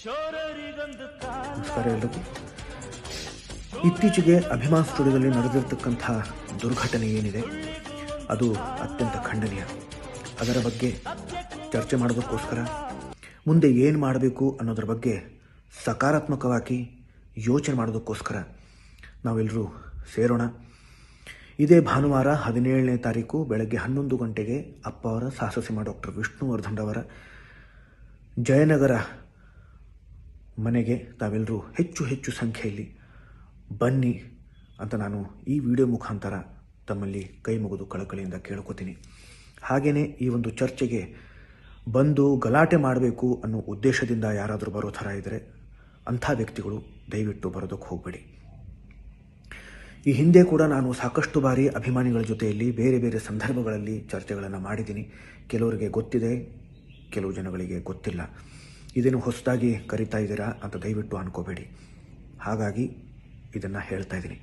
ನಮಸ್ಕಾರ ಎಲ್ರಿಗೂ. ಇತ್ತೀಚೆಗೆ ಅಭಿಮಾನ್ ಸ್ಟುಡಿಯೋದಲ್ಲಿ ನಡೆದಿರ್ತಕ್ಕಂಥ ದುರ್ಘಟನೆ ಏನಿದೆ ಅದು ಅತ್ಯಂತ ಖಂಡನೀಯ. ಅದರ ಬಗ್ಗೆ ಚರ್ಚೆ ಮಾಡೋದಕ್ಕೋಸ್ಕರ ಮುಂದೆ ಏನು ಮಾಡಬೇಕು ಅನ್ನೋದ್ರ ಬಗ್ಗೆ ಸಕಾರಾತ್ಮಕವಾಗಿ ಯೋಚನೆ ಮಾಡೋದಕ್ಕೋಸ್ಕರ ನಾವೆಲ್ಲರೂ ಸೇರೋಣ. ಇದೇ ಭಾನುವಾರ 17ನೇ ತಾರೀಕು ಬೆಳಗ್ಗೆ 11 ಗಂಟೆಗೆ ಅಪ್ಪ ಅವರ ಸಾಹಸಸಿಂಹ ಡಾಕ್ಟರ್ ವಿಷ್ಣುವರ್ಧನ್ ಅವರ ಜಯನಗರ ಮನೆಗೆ ತಾವೆಲ್ಲರೂ ಹೆಚ್ಚು ಸಂಖ್ಯೆಯಲ್ಲಿ ಬನ್ನಿ ಅಂತ ನಾನು ಈ ವಿಡಿಯೋ ಮುಖಾಂತರ ತಮ್ಮಲ್ಲಿ ಕೈ ಮುಗಿದು ಕಳಕಳಿಯಿಂದ ಕೇಳ್ಕೊತೀನಿ. ಹಾಗೆಯೇ ಈ ಒಂದು ಚರ್ಚೆಗೆ ಬಂದು ಗಲಾಟೆ ಮಾಡಬೇಕು ಅನ್ನೋ ಉದ್ದೇಶದಿಂದ ಯಾರಾದರೂ ಬರೋ ಥರ ಇದ್ದರೆ ಅಂಥ ವ್ಯಕ್ತಿಗಳು ದಯವಿಟ್ಟು ಬರೋದಕ್ಕೆ ಹೋಗಬೇಡಿ. ಈ ಹಿಂದೆ ಕೂಡ ನಾನು ಸಾಕಷ್ಟು ಬಾರಿ ಅಭಿಮಾನಿಗಳ ಜೊತೆಯಲ್ಲಿ ಬೇರೆ ಬೇರೆ ಸಂದರ್ಭಗಳಲ್ಲಿ ಚರ್ಚೆಗಳನ್ನು ಮಾಡಿದ್ದೀನಿ. ಕೆಲವರಿಗೆ ಗೊತ್ತಿದೆ, ಕೆಲವು ಜನಗಳಿಗೆ ಗೊತ್ತಿಲ್ಲ. ಇದೇನು ಹೊಸದಾಗಿ ಕರಿತಾ ಇದ್ದೀರಾ ಅಂತ ದಯವಿಟ್ಟು ಅನ್ಕೋಬೇಡಿ. ಹಾಗಾಗಿ ಇದನ್ನು ಹೇಳ್ತಾ ಇದ್ದೀನಿ.